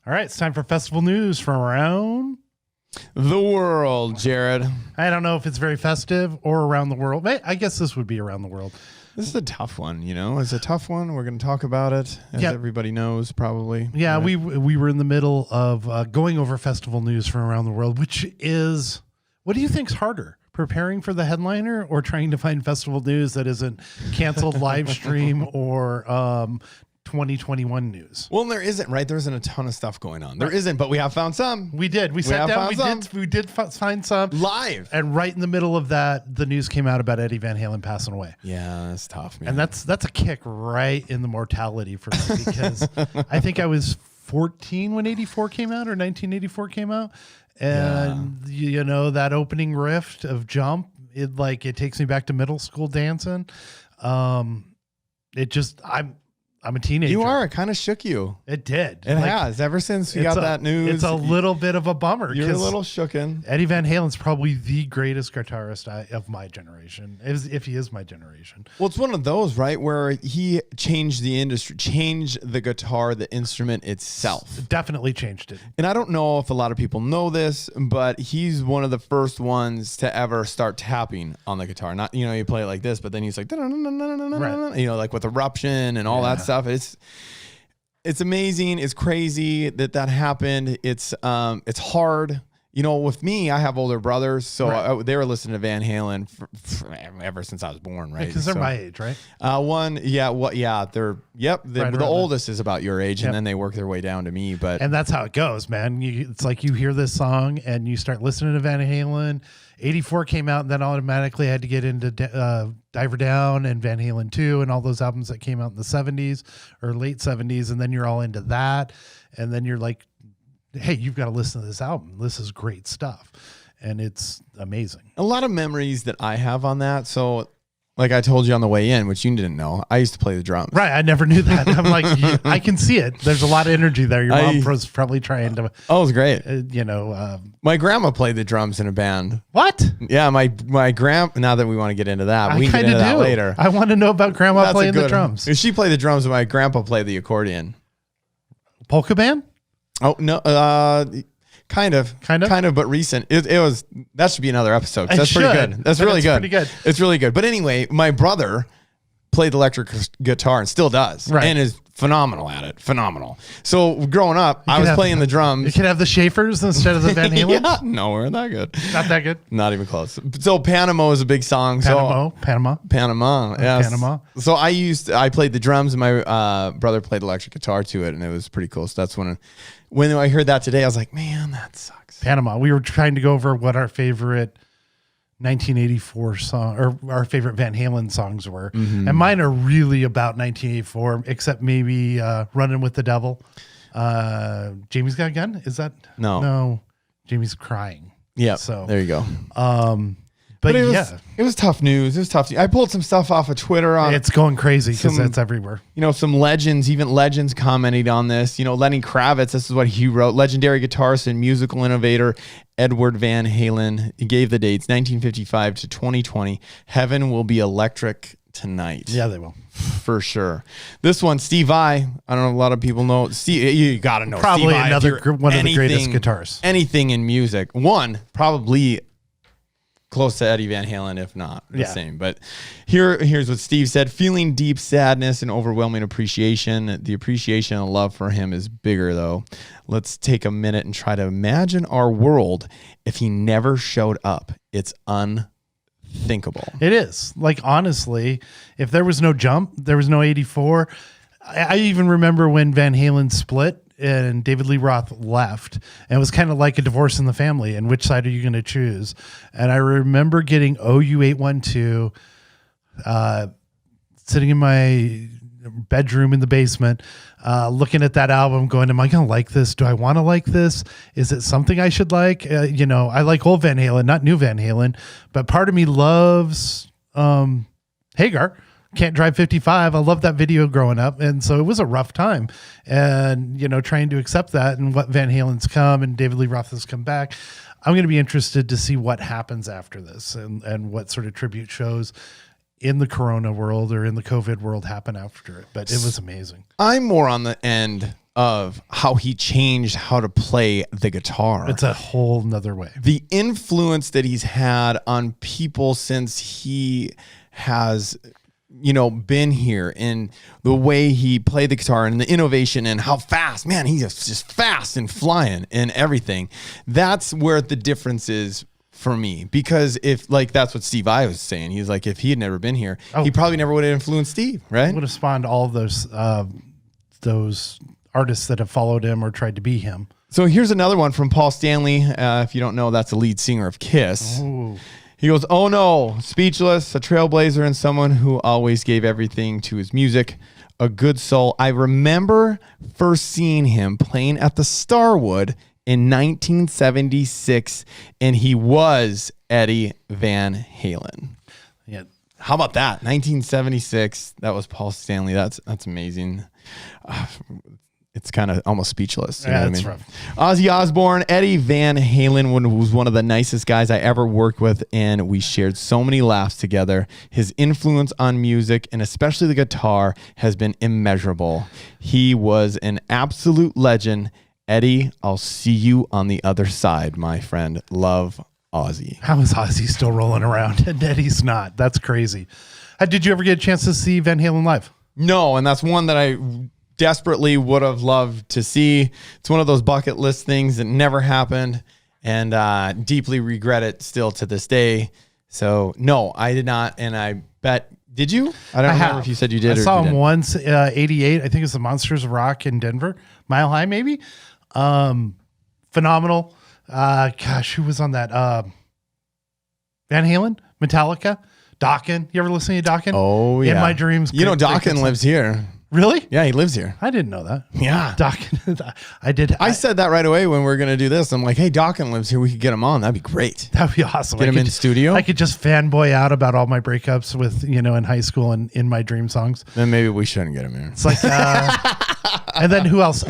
All right, it's time for festival news from around the world, Jared. I don't know if it's very festive or around the world. I guess this would be around the world. This is a tough one, It's a tough one. We're going to talk about it, as everybody knows, probably. Yeah, right? we were in the middle of going over festival news from around the world, which is, what do you think's harder? Preparing for the headliner or trying to find festival news that isn't canceled live stream or 2021 news? Well, there isn't, right? There isn't a ton of stuff going on. There isn't, but we have found some. We did. We sat down. We did find some live. And right in the middle of that, the news came out about Eddie Van Halen passing away. Yeah, that's tough, man. And that's a kick right in the mortality for me because I think I was 14 when 84 came out or 1984 came out. And that opening riff of Jump, it takes me back to middle school dancing. I'm a teenager. You are. It kind of shook you. It did. It has. Ever since we got that news. It's a little bit of a bummer. You're a little shooken. Eddie Van Halen's probably the greatest guitarist of my generation, if he is my generation. Well, it's one of those, right, where he changed the industry, changed the guitar, the instrument itself. Definitely changed it. And I don't know if a lot of people know this, but he's one of the first ones to ever start tapping on the guitar. Not, you play it like this, but then he's like, right. Like with Eruption and all that stuff. It's amazing. It's crazy that happened. It's hard. With me, I have older brothers, so they were listening to Van Halen ever since I was born, right? Because they're my age, right? The oldest is about your age, and then they work their way down to me. And that's how it goes, man. It's like you hear this song and you start listening to Van Halen. 84 came out, and then automatically I had to get into Diver Down and Van Halen 2 and all those albums that came out in the 70s or late 70s, and then you're all into that, and then you're like, hey, you've got to listen to this album. This is great stuff, and it's amazing. A lot of memories that I have on that, so... Like I told you on the way in, which you didn't know, I used to play the drums. Right, I never knew that. I'm like, I can see it. There's a lot of energy there. Your mom was probably trying to. Oh, it was great. My grandma played the drums in a band. What? Yeah, my grandma. Now that we want to get into that, we can get into that later. I want to know about grandma playing the drums. She played the drums, and my grandpa played the accordion. Polka band? Oh no. Kind of, but recent. It was, that should be another episode. That's pretty good. That's really good. Pretty good. It's really good. But anyway, my brother played electric guitar and still does, and is phenomenal at it. Phenomenal. So growing up, I was playing the drums. You could have the Schaeffers instead of the Van Halen. Yeah, no, we're not good. Not that good. Not even close. So Panama is a big song. Panama. Yes. Panama. So I played the drums, and my brother played electric guitar to it, and it was pretty cool. So that's when I heard that today, I was like, man, that sucks. Panama. We were trying to go over what our favorite 1984 song or our favorite Van Halen songs were. Mm-hmm. And mine are really about 1984, except maybe Running with the Devil. Jamie's Got a Gun? Is that? No. Jamie's Crying. Yeah. So there you go. But it was tough news. It was tough. I pulled some stuff off of Twitter. It's going crazy because it's everywhere. Some legends commented on this. Lenny Kravitz, this is what he wrote. Legendary guitarist and musical innovator Edward Van Halen. He gave the dates 1955 to 2020. Heaven will be electric tonight. Yeah, they will. For sure. This one, Steve Vai. I don't know, a lot of people know. Steve, you got to know. Probably Steve Vai, one of the greatest guitarists. Anything in music. Probably close to Eddie Van Halen, if not the same. But here's what Steve said. Feeling deep sadness and overwhelming appreciation. The appreciation and love for him is bigger, though. Let's take a minute and try to imagine our world if he never showed up. It's unthinkable. It is. Like, honestly, if there was no Jump, there was no 84. I even remember when Van Halen split and David Lee Roth left, and it was kind of like a divorce in the family. And which side are you going to choose? And I remember getting OU812, sitting in my bedroom in the basement, looking at that album going, am I going to like this? Do I want to like this? Is it something I should like? I like old Van Halen, not new Van Halen, but part of me loves Hagar. Can't Drive 55. I loved that video growing up. And so it was a rough time. And, trying to accept that and what Van Halen's come and David Lee Roth has come back. I'm going to be interested to see what happens after this and what sort of tribute shows in the Corona world or in the COVID world happen after it. But it was amazing. I'm more on the end of how he changed how to play the guitar. It's a whole nother way. The influence that he's had on people since he has, been here, and the way he played the guitar and the innovation and how fast, man, he's just fast and flying and everything. That's where the difference is for me, because that's what Steve I was saying. He's like, if he had never been here, he probably never would have influenced Steve, right? Would have spawned all of those artists that have followed him or tried to be him. So here's another one from Paul Stanley. If you don't know, that's the lead singer of Kiss. Ooh. He goes, "Oh no, speechless, a trailblazer and someone who always gave everything to his music, a good soul. I remember first seeing him playing at the Starwood in 1976, and he was Eddie Van Halen." Yeah. How about that? 1976. That was Paul Stanley. That's amazing. It's kind of almost speechless. You know what I mean? Rough. Ozzy Osbourne, Eddie Van Halen was one of the nicest guys I ever worked with, and we shared so many laughs together. His influence on music, and especially the guitar, has been immeasurable. He was an absolute legend. Eddie, I'll see you on the other side, my friend. Love, Ozzy. How is Ozzy still rolling around and Eddie's not? That's crazy. Did you ever get a chance to see Van Halen live? No, and that's one that I desperately would have loved to see. It's one of those bucket list things that never happened, and deeply regret it still to this day. So no, I did not, and I bet, did you? I don't remember if you said you did. I saw him didn't. once, 88. I think it's the Monsters of Rock in Denver, Mile High maybe. Phenomenal. Gosh, who was on that? Van Halen, Metallica, Dokken. You ever listen to Dokken? Oh yeah. In My Dreams. Dokken lives here. Really? Yeah, he lives here. I didn't know that. Yeah. Dokken. I did. I said that right away when we were going to do this. I'm like, hey, Dokken lives here. We could get him on. That'd be great. That'd be awesome. Get him in studio. I could just fanboy out about all my breakups with, in high school and in my dream songs. Then maybe we shouldn't get him here. It's like, and then who else?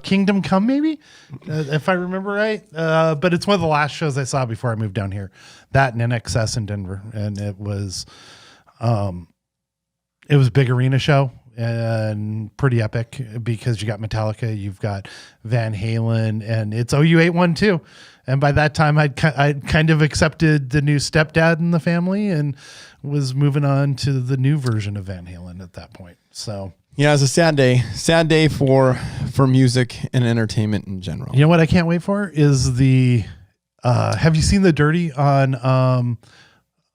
Kingdom Come, maybe, if I remember right. But it's one of the last shows I saw before I moved down here. That and NXS in Denver, and it was a big arena show and pretty epic because you got Metallica, you've got Van Halen, and it's OU81 too. And by that time, I'd kind of accepted the new stepdad in the family and was moving on to the new version of Van Halen at that point. So. Yeah, it's a sad day for music and entertainment in general. You know what I can't wait for is the, have you seen The Dirty on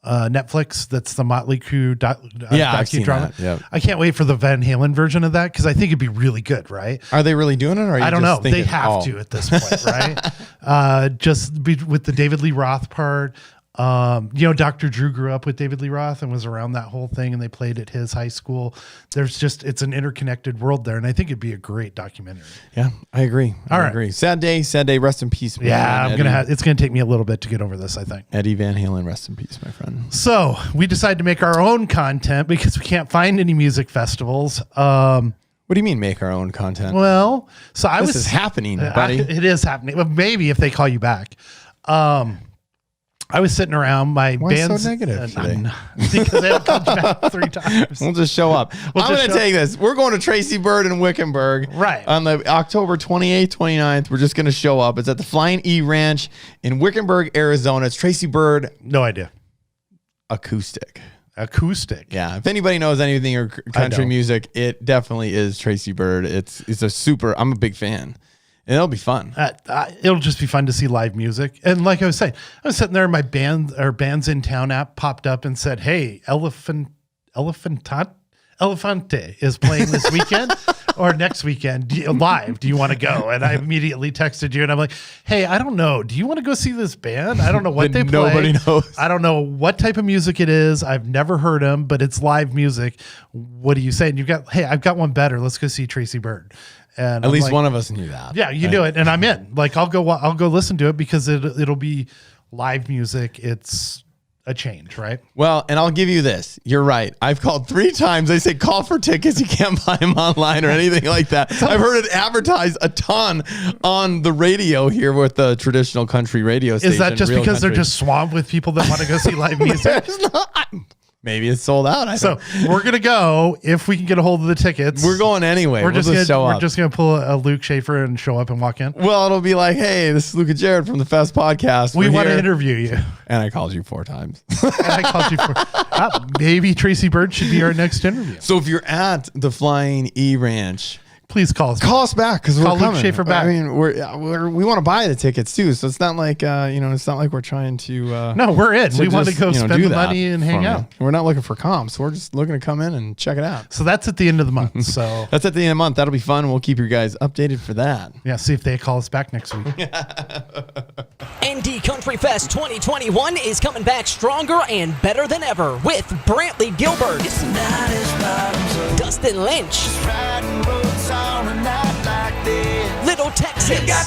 Netflix? That's the Motley Crue docudrama. Yeah, I can't wait for the Van Halen version of that because I think it'd be really good, right? Are they really doing it? Or are you I don't just know. thinking, They have to at this point, right? Just be with the David Lee Roth part. Dr. Drew grew up with David Lee Roth and was around that whole thing, and they played at his high school. It's an interconnected world there, and I think it'd be a great documentary. Yeah, I agree. I agree. Sad day. Rest in peace. Yeah, it's gonna take me a little bit to get over this, I think. Eddie Van Halen, rest in peace, my friend. So we decided to make our own content because we can't find any music festivals. What do you mean make our own content? Well, so this is happening, buddy. It is happening. Well, maybe if they call you back. I was sitting around my band's so negative today? Because they haven't called you back 3 times. We'll just show up. I'm going to take this. We're going to Tracy Bird in Wickenburg. Right. On the October 28th, 29th. We're just going to show up. It's at the Flying E Ranch in Wickenburg, Arizona. It's Tracy Bird. No idea. Acoustic. Yeah. If anybody knows anything or country music, it definitely is Tracy Bird. It's I'm a big fan. And it'll be fun. It'll just be fun to see live music. And like I was saying, I was sitting there and my Bands in Town app popped up and said, hey, Elefante is playing this weekend or next weekend live. Do you want to go? And I immediately texted you and I'm like, hey, I don't know. Do you want to go see this band? I don't know what they play. Nobody knows. I don't know what type of music it is. I've never heard them, but it's live music. What do you say? And I've got one better. Let's go see Tracy Bird. And at least one of us knew that. Yeah, you do it, and I'm in. Like I'll go listen to it because it'll be live music. It's a change, right? Well, and I'll give you this. You're right. I've called 3 times. They say call for tickets. You can't buy them online or anything like that. I've heard it advertised a ton on the radio here with the traditional country radio station. Is that just because they're just swamped with people that want to go see live music? Maybe it's sold out. So we're gonna go if we can get a hold of the tickets. We're going anyway. We're just gonna show up. We're just gonna pull a Luke Schaefer and show up and walk in. Well, it'll be like, hey, this is Luke and Jared from the Fest Podcast. We want to interview you. And I called you 4 times. And I called you maybe Tracy Bird should be our next interview. So if you're at the Flying E Ranch, please call us. Call us back because we're coming. Luke Schaefer back. I mean, we want to buy the tickets too, so it's not like it's not like we're trying to. No, we're in. We want to go spend the money and hang out. We're not looking for comps. We're just looking to come in and check it out. So that's at the end of the month. So that's at the end of the month. That'll be fun. We'll keep you guys updated for that. Yeah, see if they call us back next week. ND Country Fest 2021 is coming back stronger and better than ever with Brantley Gilbert, Dustin Lynch, Little Texas,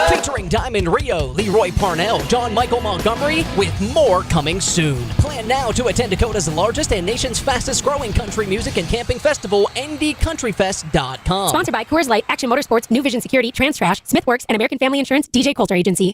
featuring Diamond Rio, Leroy Parnell, John Michael Montgomery, with more coming soon. Plan now to attend Dakota's largest and nation's fastest growing country music and camping festival, ndcountryfest.com. Sponsored by Coors Light, Action Motorsports, New Vision Security, Trans Trash, Smithworks, and American Family Insurance, DJ Coulter Agency.